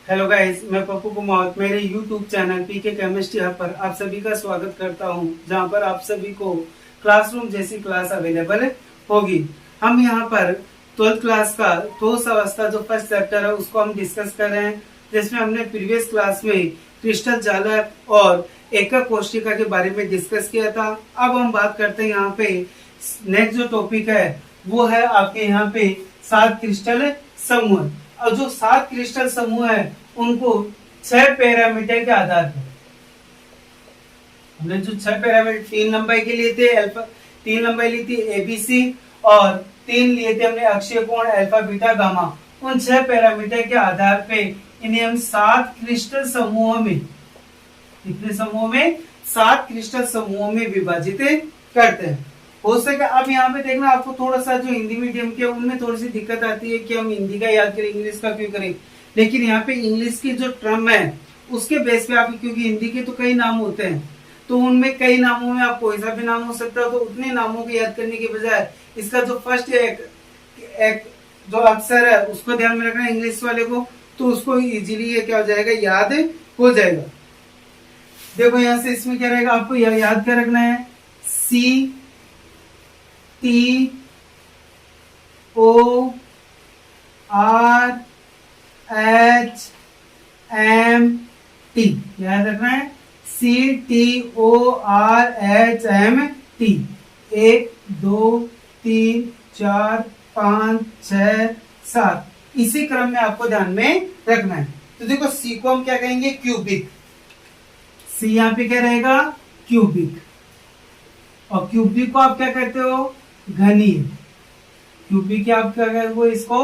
Hello guys, मैं पप्पू कुमार मेरे YouTube channel PK chemistry hub पर आप सभी का स्वागत करता हूं, जहां पर आप सभी को क्लासरूम जैसी क्लास अवेलेबल होगी। हम यहां पर 12th क्लास का ठोस अवस्था जो फर्स्ट चैप्टर है उसको हम डिस्कस कर रहे हैं, जिसमें हमने प्रीवियस क्लास में क्रिस्टल जालक और एकक कोशिका के बारे में डिस्कस किया था। अब हम बात करते हैं यहाँ पे नेक्स्ट जो टॉपिक है वो है आपके यहाँ पे 7 क्रिस्टल समूह। और जो 7 क्रिस्टल समूह है उनको 6 पैरामीटर के आधार पर हमने जो 6 पैरामीटर 3 लंबाई के लिए थे अल्फा, 3 लंबाई ली थी एबीसी और 3 लिए थे हमने अक्षीय कोण अल्फा बीटा गामा। उन 6 पैरामीटर के आधार पे इन्हें हम 7 क्रिस्टल समूहों में, कितने समूहों में, 7 क्रिस्टल समूहों में विभाजित करते हैं। हो सके अब यहाँ पे देखना, आपको थोड़ा सा जो हिंदी मीडियम के उनमें थोड़ी सी दिक्कत आती है कि हम हिंदी का याद करें इंग्लिश का क्यों करें, लेकिन यहाँ पे इंग्लिश की जो टर्म है उसके बेस पे आप, क्योंकि हिंदी के तो कई नाम होते हैं तो उनमें कई नामों में आप कोई सा भी नाम हो सकता है, तो उतने नामों को याद करने के बजाय इसका जो फर्स्ट एक जो अक्षर है उसको ध्यान में रखना इंग्लिश वाले को, तो उसको इजीली ये क्या हो जाएगा, याद हो जाएगा। देखो यहां से इसमें क्या रहेगा, आपको याद क्या रखना है, C T O R H M T, याद रखना है C T O R H M T. 1 2 3 4 5 6 7, इसी क्रम में आपको ध्यान में रखना है। तो देखो सी को हम क्या कहेंगे, क्यूबिक। सी यहाँ पे क्या रहेगा, क्यूबिक। और क्यूबिक को आप क्या कहते हो, घनीय। क्यूबिक आप क्या कहते हो, इसको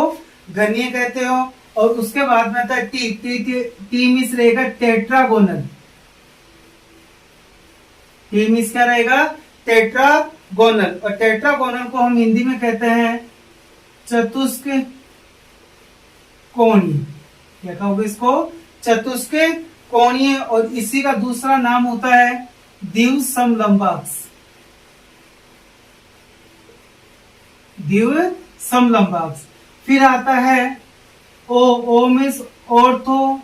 घनीय कहते हो। और उसके बाद में आता है T, T T T means रहेगा टेट्रागोनल। टी मीन्स क्या रहेगा, टेट्रागोनल। और टेट्रागोनल को हम हिंदी में कहते हैं चतुष्क कोणीय। क्या कहोगे इसको, चतुष्क कोणीय। और इसी का दूसरा नाम होता है द्विव समलंबाक्ष। द्विव समलंबाक्ष। फिर आता है ओ मीन्स ऑर्थो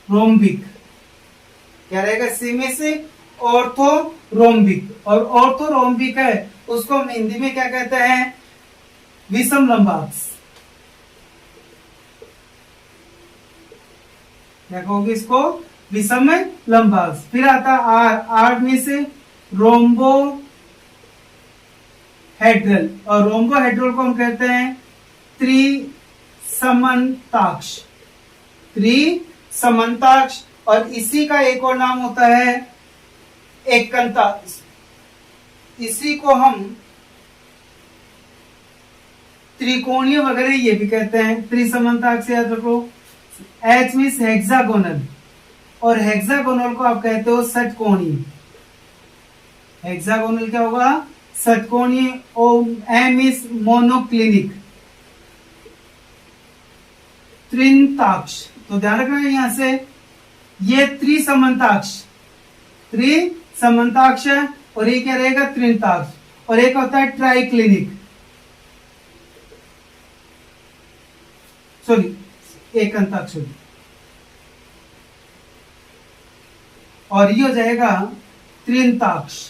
रोम्बिक। क्या रहेगा, सी में से ऑर्थो रोम्बिक। और ऑर्थो रोम्बिक है उसको हम हिंदी में क्या कहते हैं, विषम लंबाक्ष। क्या कहोगे इसको, विषम लंबाक्ष। फिर आता आर में से रोम्बो हेड्रल। और रोम्बो हेड्रल को हम कहते हैं त्रिसमन्ताक्ष। त्रिसमन्ताक्ष। और इसी का एक और नाम होता है एकंताक्ष। इसी को हम त्रिकोणीय वगैरह ये भी कहते हैं। त्रिसमन्ताक्ष याद रखो। H means hexagonal. और हेक्सागोनल को आप कहते हो षटकोणीय। हेक्सागोनल क्या होगा, षटकोणीय। M is monoclinic. त्रिंताक्ष, तो ध्यान रखना है यहां से ये त्रिसमन्ताक्ष, त्रिसमन्ताक्ष है। और ये क्या रहेगा, त्रिंताक्ष। और एक होता है ट्राइक्लिनिक, सॉरी एकंताक्ष। और ये हो जाएगा त्रिंताक्ष।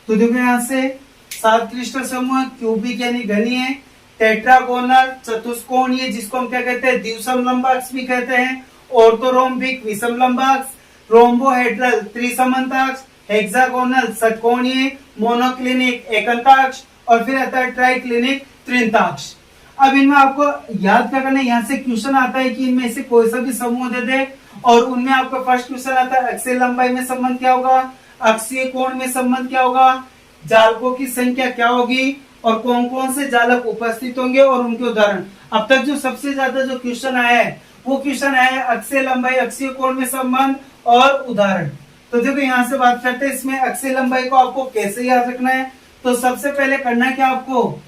तो देखो यहां से 7 क्रिस्टल समूह, क्यूबिक यानी घनीय, टेट्रागोनल चतुष्कोणीय जिसको हम क्या कहते हैं, द्विसम लंबाक्ष भी कहते हैं, ऑर्थोरोम्बिक विषम लंबाक्ष, रोम्बोहेड्रल त्रिसमन्ताक्ष, हेक्सागोनल षटकोणीय, मोनोक्लिनिक एकंताक्ष, और फिर आता है ट्राइक्लिनिक त्रिंताक्ष। अब इनमें आपको याद क्या करना है, यहाँ से क्वेश्चन आता है कि इनमें से कोई सा भी समूह दे दे और उनमें आपका फर्स्ट क्वेश्चन आता है अक्षीय लंबाई में संबंध क्या होगा, अक्षीय कोण में संबंध क्या होगा, जालकों की संख्या क्या होगी और कौन कौन से जालक उपस्थित होंगे और उनके उदाहरण। अब तक जो सबसे ज्यादा जो क्वेश्चन आया है वो क्वेश्चन आया है अक्षीय लंबाई, अक्षीय कोण में संबंध और उदाहरण। तो देखो यहाँ से बात करते हैं इसमें अक्षीय लंबाई को आपको कैसे याद रखना है। तो सबसे पहले करना है क्या, आपको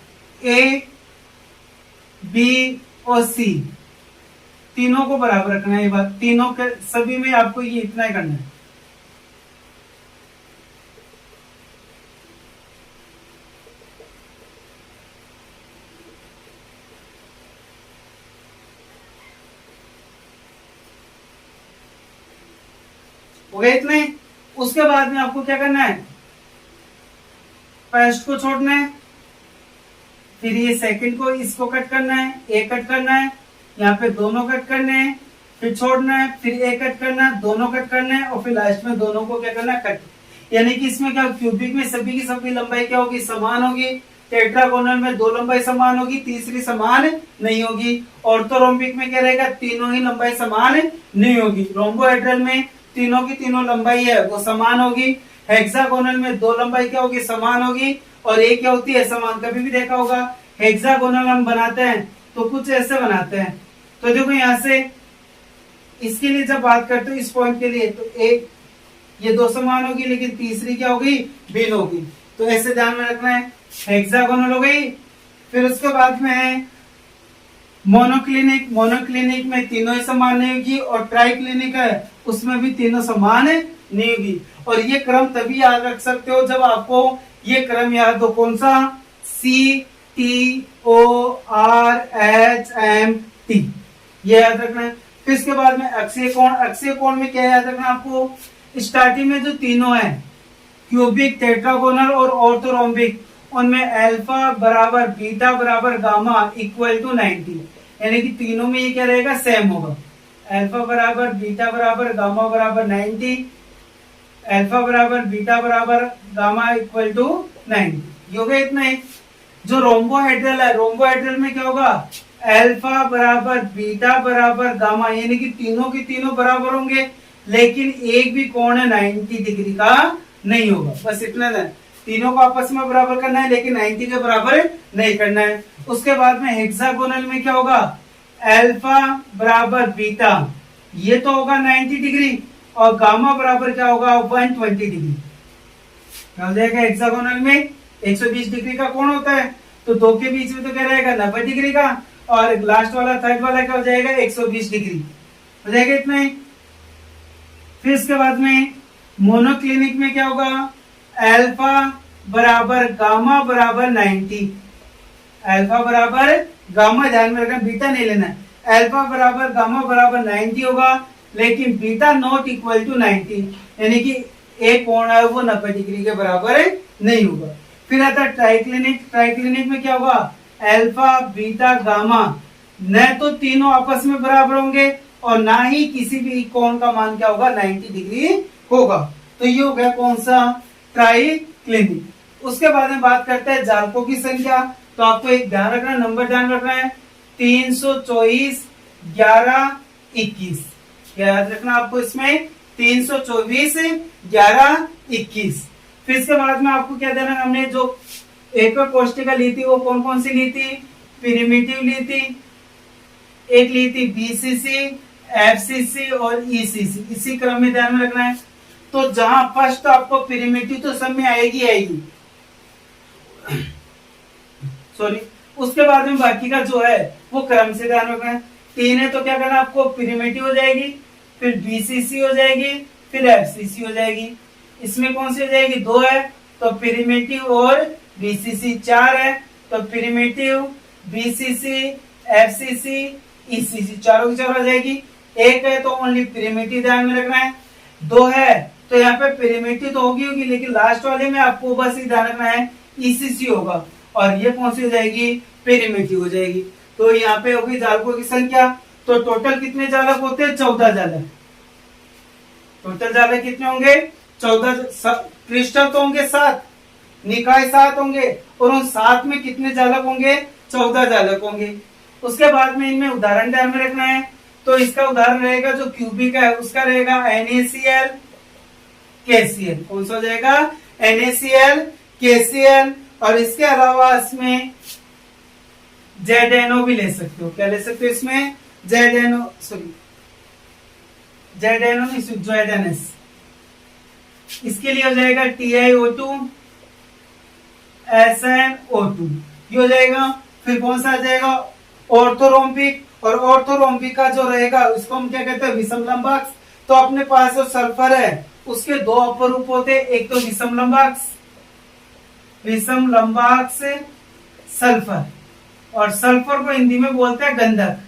ए बी और सी तीनों को बराबर रखना है। ये बात तीनों के सभी में आपको ये इतना ही करना है। हो गया इतना ही। उसके बाद में आपको क्या करना है, फर्स्ट को छोड़ना है, फिर ये सेकंड को इसको कट करना है, एक कट करना है, यहाँ पे दोनों कट करने हैं, फिर छोड़ना है, फिर एक कट करना है, दोनों कट करने हैं, और फिर लास्ट में दोनों को क्या करना है, कट। यानी कि इसमें क्या, क्यूबिक में सभी की सभी लंबाई क्या होगी, समान होगी। टेट्रागोनल में दो लंबाई समान होगी, तीसरी समान नहीं होगी। ऑर्थोरोम्बिक में क्या रहेगा, तीनों ही लंबाई समान नहीं होगी। रोम्बोहेड्रल में तीनों की तीनों लंबाई है वो समान होगी। हेक्सागोनल में दो लंबाई क्या होगी, समान होगी, और एक क्या होती है, समान। कभी भी देखा होगा हेक्सागोनल हम बनाते हैं तो कुछ ऐसे बनाते हैं। तो देखो यहाँ से इसके लिए जब बात करते हो इस पॉइंट के लिए, तो एक ये दो समान होगी, लेकिन तीसरी क्या होगी, भिन्न होगी। तो ऐसे ध्यान में रखना है। हेक्सागोनल हो गई। फिर उसके बाद में है मोनोक्लिनिक। मोनोक्लिनिक में तीनों ही समान नहीं होगी, और ट्राइक्लिनिक है उसमें भी तीनों समान नहीं होगी। और ये क्रम तभी याद रख सकते हो जब आपको ये क्रम याद हो, कौन सा, CTORHMT, ये याद रखना है। फिर इसके बाद में अक्षीय कोण। अक्षीय कोण में क्या याद रखना आपको, स्टार्टिंग में जो तीनों है, क्यूबिक, टेट्रागोनल और ऑर्थोरोम्बिक, उनमें अल्फा बराबर बीटा बराबर गामा इक्वल टू 90, यानी कि तीनों में ये क्या रहेगा, सेम होगा। अल्फा बराबर बीटा बराबर गामा बराबर 90, अल्फा बराबर बीटा बराबर गामा इक्वल टू 90, ये हो गया इतना ही। जो रोम्बोहेड्रल है, रोम्बोहेड्रल में क्या होगा, अल्फा बराबर बीटा बराबर गामा, यानी कि तीनों के तीनों बराबर होंगे, लेकिन एक भी कोण है 90 डिग्री का नहीं होगा। बस इतना है, तीनों को आपस में बराबर करना है, लेकिन 90 के बराबर नहीं करना है। उसके बाद में हेक्सागोनल में क्या होगा, अल्फा बराबर बीटा, ये तो होगा 90 डिग्री, और गामा बराबर क्या होगा, 120 डिग्री। क्या हो जाएगा, हेक्सागोनल में 120 डिग्री का कोण होता है, तो दो के बीच में तो क्या रहेगा, 90 डिग्री का, और लास्ट वाला थर्ड वाला क्या हो जाएगा, 120 डिग्री हो जाएगा इतना ही। फिर इसके बाद में मोनोक्लिनिक में क्या होगा, अल्फा बराबर गामा बराबर 90, अल्फा बराबर गामा, ध्यान में रखना बीटा नहीं लेना है, अल्फा बराबर गामा बराबर 90 होगा, लेकिन बीटा नॉट इक्वल टू 90, यानी कि एक कोण है वो 90 डिग्री के बराबर नहीं होगा। फिर आता है ट्राइक्लिनिक। ट्राइक्लिनिक में क्या होगा, अल्फा बीटा गामा, न तो तीनों आपस में बराबर होंगे, और ना ही किसी भी कोण का मान क्या होगा, 90 डिग्री होगा। तो ये हो गया कौन सा, ट्राइक्लिनिक। उसके बाद में बात करते हैं जालकों की संख्या। तो आपको एक ध्यान रखना, नंबर ध्यान रखना है, 324, 11, 21, याद रखना आपको इसमें 324, 11, 21। फिर इसके बाद में आपको क्या देना, हमने जो एक कोष्टिका ली थी वो कौन कौन सी ली थी, प्रिमिटिव ली थी, एक ली थी BCC, FCC और ECC, इसी क्रम में ध्यान में रखना है। तो जहां फर्स्ट आपको प्रिमिटिव तो सब में आएगी सॉरी, उसके बाद में बाकी का जो है वो क्रम से ध्यान रखना है। 3 है तो क्या करना, आपको प्रिमिटिव हो जाएगी, फिर BCC हो जाएगी, फिर FCC हो जाएगी। इसमें कौन सी हो जाएगी, 2 है तो प्रिमिटिव और BCC, 4 है तो प्रिमिटिव, BCC, FCC, ECC, चारों की चारों हो जाएगी। 1 है तो ओनली प्रिमिटिव ध्यान में रखना है। 2 है तो यहाँ पे प्रिमिटिव तो होगी, लेकिन लास्ट वाले में आपको बस ही ध्यान रखना है ECC होगा, और ये कौन सी हो जाएगी, प्रिमिटिव हो जाएगी। तो यहाँ पे होगी जालकों की संख्या। तो टोटल कितने जालक होते हैं, 14 जालक। टोटल जालक कितने होंगे, 14। क्रिस्टल तो होंगे 7, निकाय 7 होंगे, और उन 7 में कितने जालक होंगे, 14 जालक होंगे। उसके बाद में इनमें उदाहरण ध्यान में रखना है। तो इसका उदाहरण रहेगा जो क्यूबिक है उसका रहेगा NaCl, KCl, कौन सा हो जाएगा, NaCl, KCl, और इसके अलावा इसमें ZNO भी ले सकते हो। क्या ले सकते हो इसमें, ZNO, सॉरी ZNO नहीं, ZNS। इसके लिए हो जाएगा TiO2, SnO2, ये हो जाएगा। फिर कौन सा आ जाएगा, ऑर्थोरोम्बिक, और ऑर्थोरोम्बिक का जो रहेगा उसको हम क्या कहते हैं, विषम लंबाक्स। तो अपने पास जो सल्फर है उसके 2 अपर रूप होते हैं, एक तो विषम लंबाक्स, विषम लंबाक्स सल्फर, और सल्फर को हिंदी में बोलते हैं गंधक।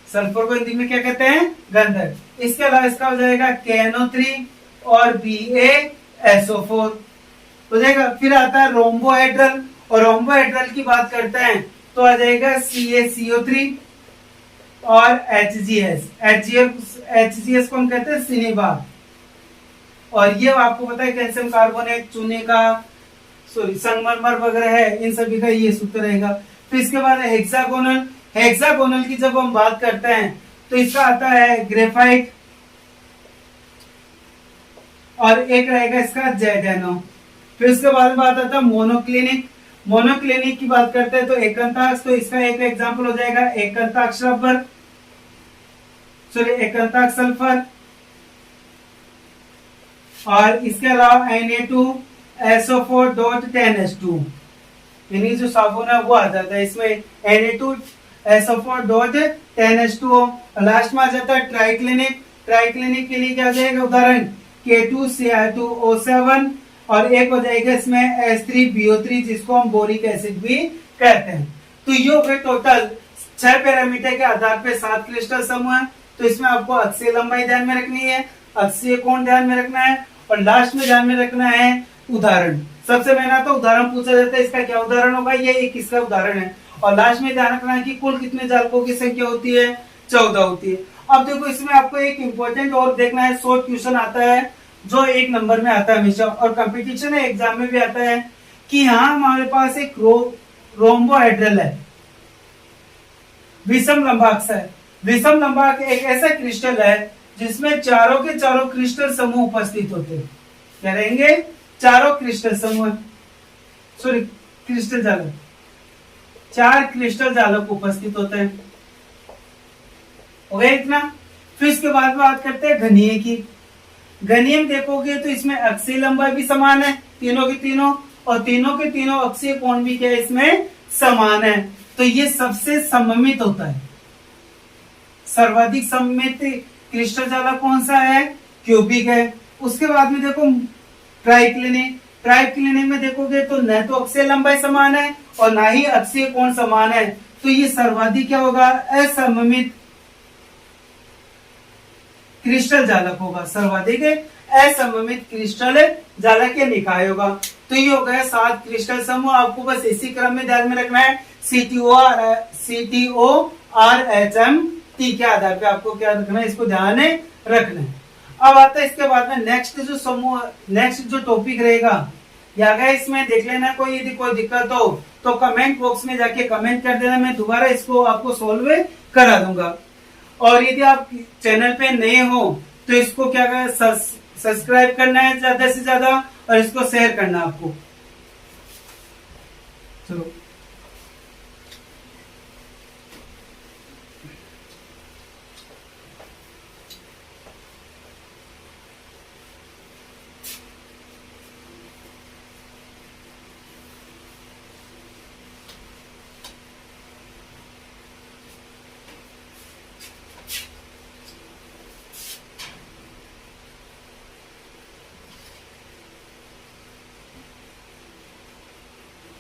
सल्फर को हिंदी में क्या कहते हैं, गंधक। इसके अलावा इसका हो जाएगा KNO3, और BaSO4 हो जाएगा। फिर आता है रोम्बोहेड्रल, और रोम्बोहेड्रल की बात करते हैं तो आ जाएगा CaCO3 और HGS को हम कहते हैं सिनेबार। और ये आपको पता है कैल्शियम कार्बोनेट, चूने का, सॉरी संगमरमर वगैरह है, इन सभी का ये सूत्र रहेगा। फिर इसके बाद हेक्सागोनल, हेक्सागोनल की जब हम बात करते हैं तो इसका आता है ग्रेफाइट, और एक रहेगा इसका जैडेनो। फिर उसके बाद में बात आता है मोनोक्लिनिक, मोनोक्लिनिक की बात करते हैं तो एकंताक्ष, तो इसका एक एग्जांपल हो जाएगा एकंताक्ष रबर, सॉरी एकंताक्ष सल्फर। और इसके अलावा Na2SO4.10H2, यानी जो साबुन है वो आ जाता है इसमें Na2SO4.10H2। लास्ट में आ जाता है ट्राइक्लिनिक, ट्राइक्लिनिक के लिए क्या हो जाएगा उदाहरण K2Cl2O7, और एक हो जाएगा इसमें H3BO3 जिसको हम बोरिक एसिड भी कहते हैं। तो ये हो गए टोटल 6 पैरामीटर के आधार पे 7 क्रिस्टल समूह है। तो इसमें आपको अक्षीय लंबाई ध्यान में रखनी है, अक्षीय कोण ध्यान में रखना है, और लास्ट में ध्यान में रखना है उदाहरण। सबसे पहला तो उदाहरण पूछा जाता है, इसका क्या उदाहरण होगा, ये एक इसका उदाहरण है। और लास्ट में ध्यान रखना है कि कुल कितने जालकों की संख्या होती है, 14 होती है। अब देखो इसमें आपको एक इंपॉर्टेंट और देखना है, शॉर्ट क्वेश्चन आता है जो 1 नंबर में आता है हमेशा, और कंपटीशन है एग्जाम में भी आता है कि यहाँ हमारे पास एक रोम्बोहेड्रल है, विषम लंबाक्ष है। विषम लंबाक्ष एक ऐसा क्रिस्टल है जिसमें चारों के चारों क्रिस्टल समूह उपस्थित होते हैं। क्या रहेंगे, चारों क्रिस्टल समूह, सॉरी क्रिस्टल जालक, 4 क्रिस्टल जालक उपस्थित होते हैं। हो गया इतना। फिर इसके बाद बात करते हैं घनीय की। घनीय में देखोगे तो इसमें अक्षीय लंबाई भी समान है तीनों की तीनों, और तीनों के तीनों अक्षीय कोण भी क्या है इसमें समान है। तो ये सबसे सममित होता है। सर्वाधिक सममित क्रिस्टल जालक कौन सा है, क्यूबिक है। उसके बाद में देखो ट्राइक्लिनिक, ट्राइक्लिनिक में देखोगे तो न तो अक्षीय लंबाई समान है और ना ही अक्षीय कोण समान है। तो ये सर्वाधिक क्या होगा, असममित क्रिस्टल जालक होगा, सर्वाधिक असममित क्रिस्टल जालक या निकाय होगा। तो ये हो गया 7 क्रिस्टल समूह। आपको बस इसी क्रम में ध्यान में रखना है, CTORHMT के आधार पे आपको क्या रखना है, इसको ध्यान रखना है। अब आता है इसके बाद में नेक्स्ट जो समूह, नेक्स्ट जो टॉपिक रहेगा, या गया इसमें देख लेना, कोई यदि कोई दिक्कत हो तो कमेंट बॉक्स में जाके कमेंट कर देना, मैं दोबारा इसको आपको सोल्व करा दूंगा। और यदि आप चैनल पे नए हो तो इसको क्या करें, सब्सक्राइब करना है ज्यादा से ज्यादा, और इसको शेयर करना आपको। चलो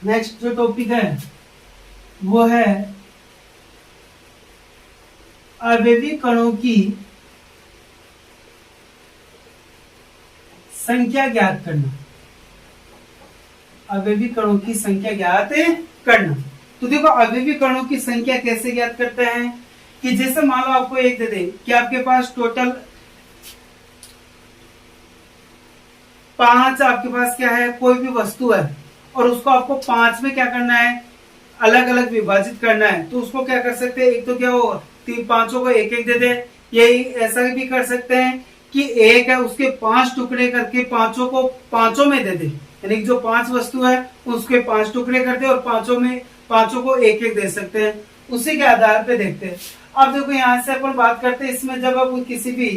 नेक्स्ट जो टॉपिक है वो है अवयवी कणों की संख्या ज्ञात करना। अवयवी कणों की संख्या ज्ञात करना। तो देखो अवयवी कणों की संख्या कैसे ज्ञात करते हैं कि जैसे मान लो आपको एक दे दे कि आपके पास टोटल 5, आपके पास क्या है, कोई भी वस्तु है और उसको आपको 5 में क्या करना है, अलग अलग विभाजित करना है। तो उसको क्या कर सकते हैं, एक तो क्या हो, 5 को एक एक दे दे, यही ऐसा भी कर सकते हैं कि एक है उसके 5 टुकड़े करके 5 को 5 में दे दे, यानी जो 5 वस्तु है उसके 5 टुकड़े कर दे और 5 को एक एक दे सकते हैं। उसी के आधार पे देखते हैं। अब देखो यहाँ से अपन बात करते हैं, इसमें जब आप किसी भी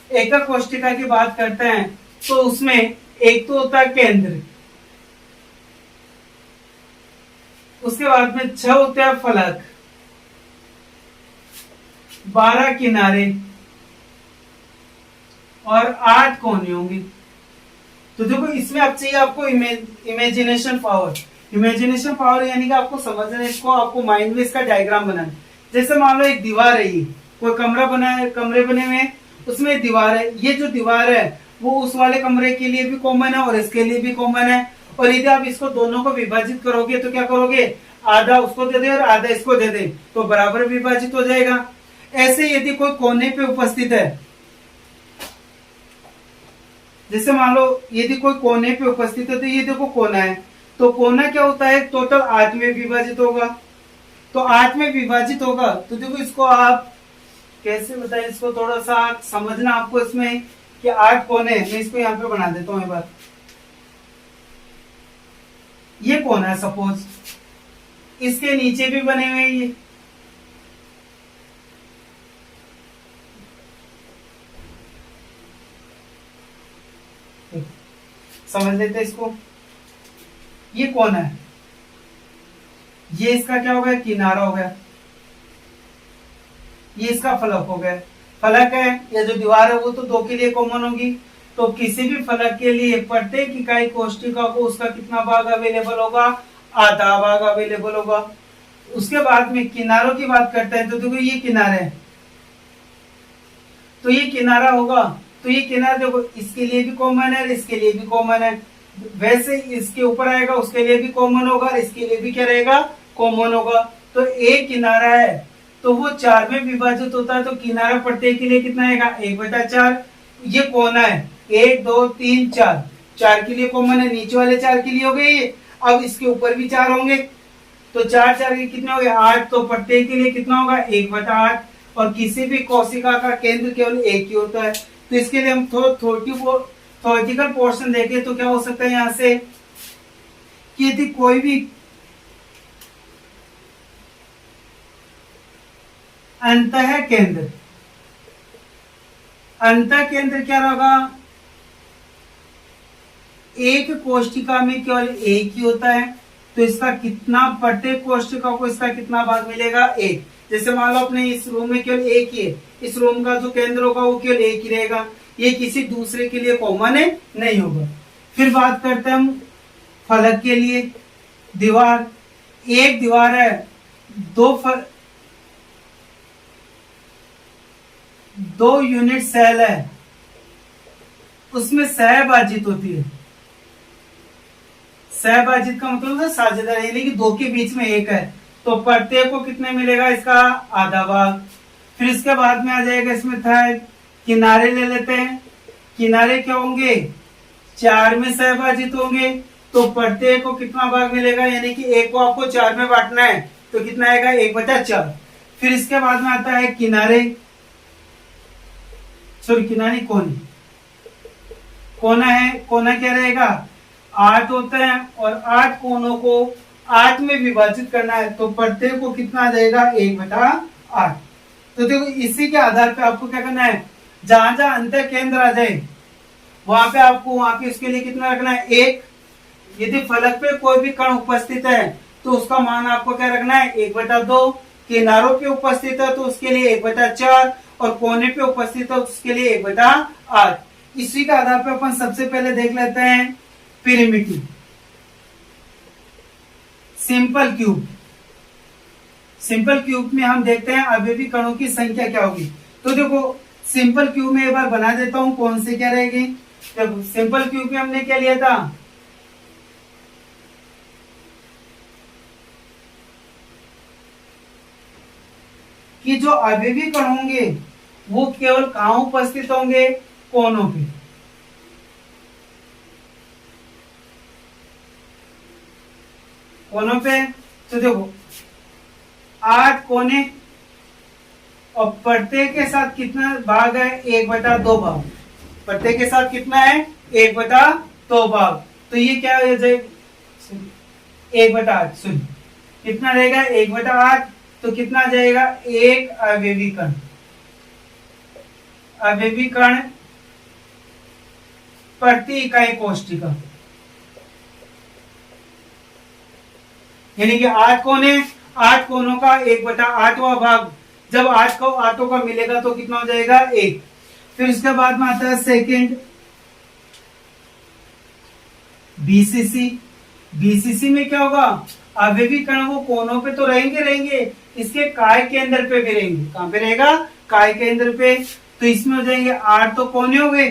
एकक कोष्टिका की बात करते हैं तो उसमें एक तो होता है केंद्र, उसके बाद में 6 होते हैं फलक, 12 किनारे और 8 कोने होंगी। तो देखो इसमें अब चाहिए आपको इमेजिनेशन पावर। इमेजिनेशन पावर यानी कि आपको समझना है इसको, आपको माइंड में इसका डायग्राम बनाना। जैसे मान लो एक दीवार है, ये कोई कमरा बना है, कमरे बने हुए हैं, उसमें एक दीवार है। ये जो दीवार है वो उस वाले कमरे के लिए भी कॉमन है और इसके लिए भी कॉमन है। और यदि आप इसको दोनों को विभाजित करोगे तो क्या करोगे, आधा उसको दे दे और आधा इसको दे दे तो बराबर विभाजित हो जाएगा। ऐसे यदि कोई कोने पे उपस्थित है, जैसे मान लो यदि कोई कोने पे उपस्थित है तो ये देखो कोना है, तो कोना क्या होता है, टोटल 8 में विभाजित होगा। तो 8 में विभाजित होगा तो देखो इसको आप कैसे बताएं, इसको थोड़ा सा समझना आपको इसमें कि 8 कोने, मैं इसको यहाँ पे बना देता हूँ एक बार। ये कोना है सपोज, इसके नीचे भी बने हुए ये, समझ लेते इसको। ये कोना है, ये इसका क्या हो गया, किनारा हो गया, ये इसका फलक हो गया। फलक है, ये जो दीवार है वो तो 2 के लिए कॉमन होगी। तो किसी भी फलक के लिए प्रत्येक इकाई कोष्टिका को उसका कितना भाग अवेलेबल होगा, आधा भाग अवेलेबल होगा। उसके बाद में किनारों की बात करते हैं तो देखो ये किनारा है, तो ये किनारा होगा, तो ये किनारा देखो इसके लिए भी कॉमन है और इसके लिए भी कॉमन है। वैसे इसके ऊपर आएगा उसके लिए भी कॉमन होगा और इसके लिए भी क्या रहेगा, कॉमन होगा। तो एक किनारा है तो वो 4 में विभाजित होता है, तो किनारा प्रत्येक के लिए कितना आएगा, 1/4। ये कोना है 1 2 3 4, 4 के लिए कॉमन है, नीचे वाले 4 के लिए हो गए ये। अब इसके ऊपर भी 4 होंगे तो 4 4 के कितने हो गए, 8। तो प्रत्येक के लिए कितना होगा, 1/8। और किसी भी कोशिका का केंद्र केवल एक ही होता है। तो इसके लिए हम थ्योरेटिकल पोर्शन देखें तो क्या हो सकता है यहां से कि यदि कोई भी अंतः केंद्र, अंतः केंद्र क्या होगा, एक कोशिका में केवल एक ही होता है, तो इसका कितना, प्रत्येक कोशिका को इसका कितना भाग मिलेगा, 1। जैसे मान लो अपने इस रूम में केवल एक ही है, इस रूम का जो केंद्र होगा वो केवल एक ही रहेगा, ये किसी दूसरे के लिए कॉमन है नहीं होगा। फिर बात करते हैं हम फलक के लिए। दीवार, एक दीवार है, दो यूनिट सेल है, उसमें सहभाजित होती है। सहभाजित का मतलब है साझेदार, यानी कि 2 के बीच में एक है, तो प्रत्येक को कितने मिलेगा, इसका आधा भाग। फिर इसके बाद में आ जाएगा इसमें थर्ड, किनारे ले लेते हैं। किनारे क्या होंगे, 4 में सहभाजित होंगे, तो प्रत्येक को कितना भाग मिलेगा, यानी कि एक को आपको 4 में बांटना है तो कितना आएगा, 1/4। फिर इसके बाद में आता है किनारे, सॉरी किनारे, कोने। कोना है, कोना क्या रहेगा, 8 होते हैं और 8 कोनों को 8 में विभाजित करना है, तो प्रत्येक को कितना आ जाएगा, 1/8। तो देखो इसी के आधार पे आपको क्या करना है, जहां जहां अंतः केंद्र आ जाए वहां पे आपको वहां पे इसके लिए कितना रखना है, 1। यदि फलक पे कोई भी कण उपस्थित है तो उसका मान आपको क्या रखना है, 1/2। किनारों पे उपस्थित है तो उसके लिए 1/4 और कोने पे उपस्थित है तो उसके लिए 1/8। इसी के आधार पे अपन सबसे पहले देख लेते हैं pyramid, simple cube. Simple cube में हम देखते हैं अवयवी कणों की संख्या क्या होगी। तो देखो सिंपल क्यूब में एक बार बना देता हूं कौन से क्या रहेगी। देखो सिंपल क्यूब में हमने क्या लिया था, कि जो अवयवी कण होंगे वो केवल कहां उपस्थित होंगे, कोनों पे। कोनों पे, तो देखो 8 कोने और प्रत्येक के साथ कितना भाग है, 1/2 भाग। प्रत्येक के साथ कितना है, 1/2 भाग। तो ये क्या हो जाएगा, 1/8, सुन कितना रहेगा, 1/8। तो कितना जाएगा, एक अवयवी कण। अवयवी कण प्रति इकाई कोशिका, यानी कि 8 कोने, 8 कोनों का 1/8वां भाग। जब 8 को 8 का मिलेगा तो कितना हो जाएगा, 1। फिर उसके बाद में आता है सेकंड बीसीसी। बीसीसी में क्या होगा, अवयवी कण वो कोनों पे तो रहेंगे, इसके काय केंद्र पे भी रहेंगे। कहां पे रहेगा, काय केंद्र पे। तो इसमें हो जाएंगे 8 तो कोने हो गए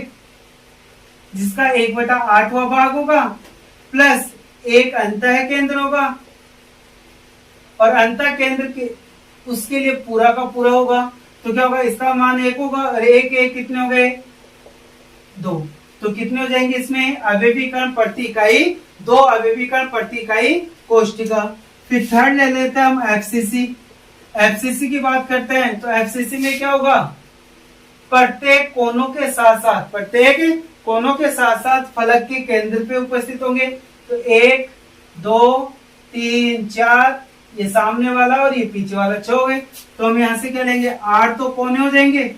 जिसका 1/8वां भाग होगा प्लस एक अंतः केंद्र होगा, और अंतः केंद्र के उसके लिए पूरा का पूरा होगा। तो क्या होगा, इसका मान 1 होगा, और एक एक कितने हो गए, 2। तो कितने हो जाएंगे इसमें, अवयवीकरण प्रति इकाई, 2 अवयवीकरण प्रति इकाई कोष्टिका। फिर थर्ड ले लेते हैं हम एफसीसी। एफसीसी की बात करते हैं तो एफसीसी में क्या होगा, प्रत्येक कोनों के साथ साथ फलक के केंद्र पे उपस्थित होंगे। तो 1 2 3 4, ये सामने वाला और ये पीछे वाला 6 हो गए। तो हम यहां से क्या लेंगे, 8 तो कोने हो जाएंगे,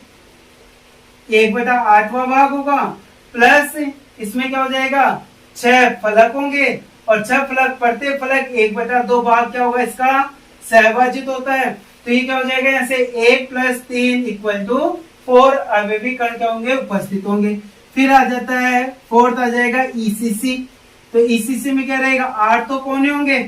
1/8वां भाग होगा, प्लस इसमें क्या हो जाएगा, 6 फलक होंगे, और 6 फलक, प्रत्येक फलक 1/2 भाग क्या होगा, इसका सहभाजित होता है। तो ये क्या हो जाएगा, यहाँ से 1 + 3 = 4 अवयवीकरण क्या होंगे, उपस्थित होंगे। फिर आ जाता है फोर्थ, आ जाएगा ईसीसी। तो ईसीसी में क्या रहेगा, 8 तो कोने होंगे,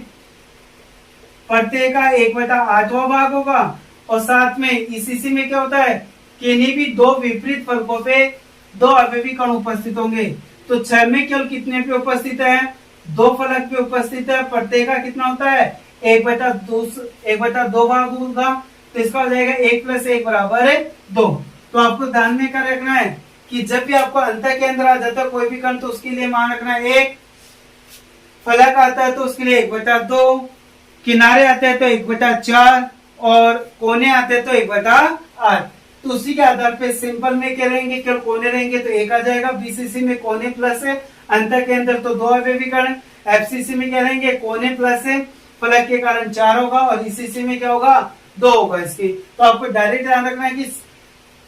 प्रत्येक का 1/8वां भाग होगा, और साथ में ईसीसी में क्या होता है, किन्हीं भी 2 विपरीत फलकों पे 2 अवयवीकरण उपस्थित होंगे। तो 6 में केवल कितने पे उपस्थित है, 2 फलक पे उपस्थित है, प्रत्येक का कितना होता है, 1/2 भाग होगा। तो इसका हो जाएगा 1 + 1 = 2। तो आपको ध्यान में क्या रखना है कि जब भी आपको अंतः केंद्र आ जाता है कोई भी कण, तो उसके लिए मान रखना है 1, फलक आता है तो उसके लिए 1/2, किनारे आते हैं तो 1/4, और कोने आते हैं तो 1/8। तो उसी के आधार पे सिंपल में क्या रहेंगे, केवल कोने रहेंगे तो 1 आ जाएगा। बीसीसी में कोने प्लस है, अंतः केंद्र तो 2 अवयवीकरण। एफसीसी में क्या रहेंगे, कोने प्लस है, फलक के कारण 4 होगा, और ईसीसी में क्या होगा, 2 होगा इसकी। तो आपको डायरेक्ट ध्यान रखना है कि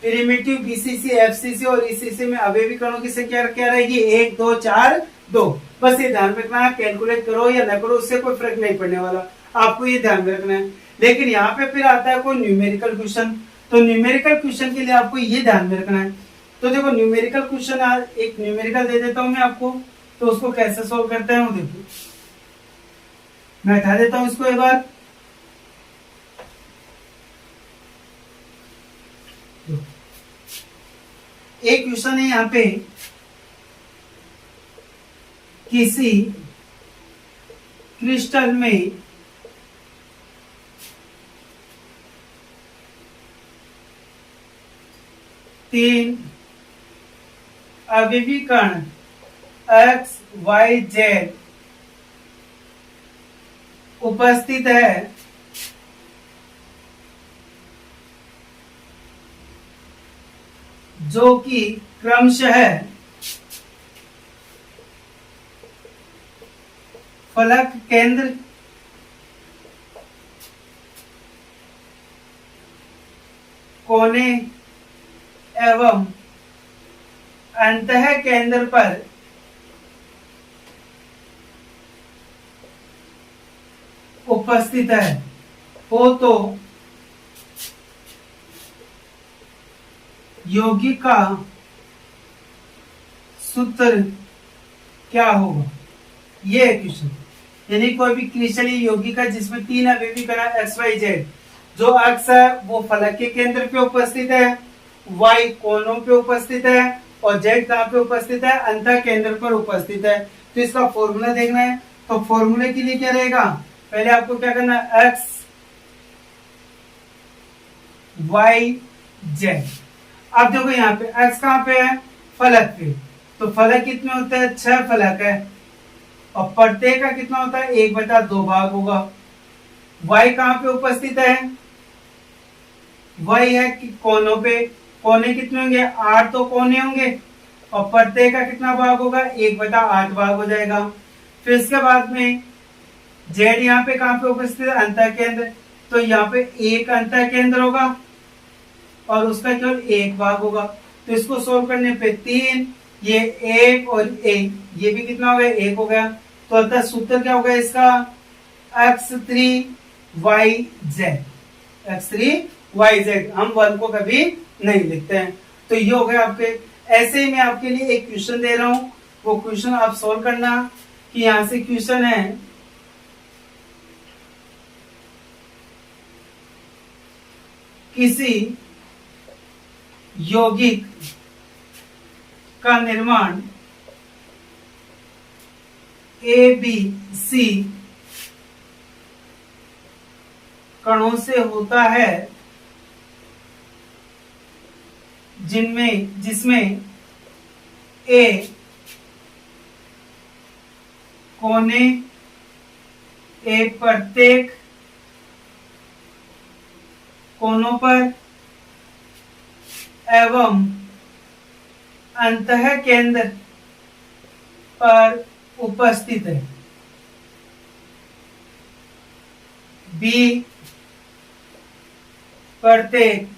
प्रिमिटिव बीसीसी, एफसीसी और ईसीसी में अवयवीकरणों की संख्या क्या रहेगी, 1 2 4 2। बस ये ध्यान रखना है, कैलकुलेट करो या न करो उससे कोई फर्क नहीं पड़ने वाला, आपको ये ध्यान रखना है। लेकिन यहाँ पे फिर आता है कोई न्यूमेरिकल क्वेश्चन। तो न्यूमेरिकल क्वेश्चन के लिए आपको ये ध्यान में रखना है। तो देखो न्यूमेरिकल क्वेश्चन, एक न्यूमेरिकल दे देता हूं मैं आपको, तो उसको कैसे सोल्व करते हैं वो देखो। मैं हटा देता हूं इसको एक बार। एक क्वेश्चन है यहाँ पे, किसी क्रिस्टल में तीन अवयवीकरण x y z उपस्थित है, जो कि क्रमशः फलक केंद्र, कोने एवं अंतः केंद्र पर उपस्थित है हो, तो यौगिक का सूत्र क्या होगा। ये है क्वेश्चन। यानी कोई भी क्रिस्टल यौगिक है जिसमें 3 अवयवीकरण एक्स वाई जेड, जो एक्स है वो फलक के केंद्र पे उपस्थित है, वाई कोनों पे उपस्थित है, और जेड कहाँ पे उपस्थित है, अंतः केंद्र पर उपस्थित है। तो इसका फॉर्मूला देखना है। तो फॉर्मूले के लिए क्या रहेगा, पहले आपको क्या करना है, एक्स वाई जेड। अब देखो यहाँ पे एक्स कहाँ पे है, फलक पे। तो फलक कितने होते हैं, 6 फलक है, और प्रत्येक का कितना होता है, 1/2 भाग होगा। वाई कहाँ पे उपस्थित है, वाई है कि कोनों पे, कोने कितने होंगे, 8 तो कोने होंगे, और प्रत्येक का कितना भाग होगा, 1/8 भाग हो जाएगा। फिर इसके बाद में जेड यहाँ पे कहाँ पे उपस्थित है, अंतः केंद्र। तो यहाँ पे एक अंतः केंद्र होगा और उसका केवल 1 भाग होगा। तो इसको सोल्व करने पे 3, ये 1 और 1, ये भी कितना हो गया, 1 हो गया। तो अतः सूत्र क्या होगा इसका, x3yz। x3yz, हम 1 को कभी नहीं लिखते हैं। तो ये हो गया आपके। ऐसे ही मैं आपके लिए एक क्वेश्चन दे रहा हूं, वो क्वेश्चन आप सोल्व करना। कि यहां से क्वेश्चन है, किसी यौगिक का निर्माण ए बी सी कणों से होता है, जिसमें ए कोने, ए प्रत्येक कोनों पर एवं अंतः केंद्र पर उपस्थित है। बी प्रत्येक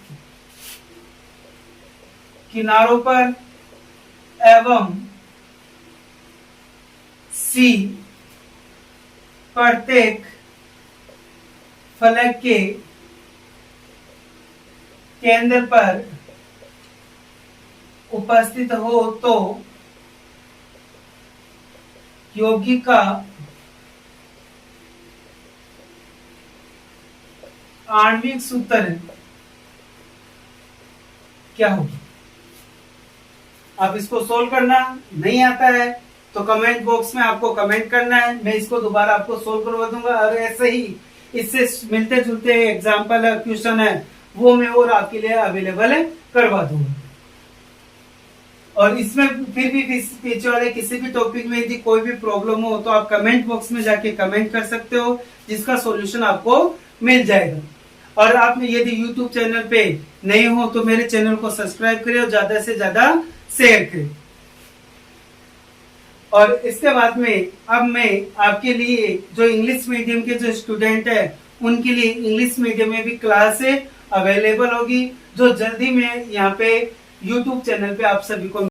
किनारों पर एवं सी प्रत्येक फलक के केंद्र पर उपस्थित हो तो यौगिका आणविक सूत्र क्या होगी? आप इसको सोल्व करना नहीं आता है तो कमेंट बॉक्स में आपको कमेंट करना है, मैं इसको दोबारा आपको सोल्व करवा दूंगा। और ऐसे ही इससे मिलते जुलते एग्जाम्पल क्वेश्चन है वो मैं और आपके लिए अवेलेबल करवा दूंगा। और इसमें फिर भी पीछे वाले किसी भी टॉपिक में यदि कोई भी प्रॉब्लम हो तो आप कमेंट बॉक्स में जाके कमेंट कर सकते हो, जिसका सॉल्यूशन आपको मिल जाएगा। और आप यदि YouTube चैनल पे नए हो तो मेरे चैनल को सब्सक्राइब करें और ज्यादा से ज्यादा शेयर करें। और इसके बाद में अब मैं आपके लिए जो इंग्लिश मीडियम के जो स्टूडेंट है उनके लिए इंग्लिश मीडियम में भी क्लास अवेलेबल होगी, जो जल्दी में यहाँ पे YouTube चैनल पे आप सभी को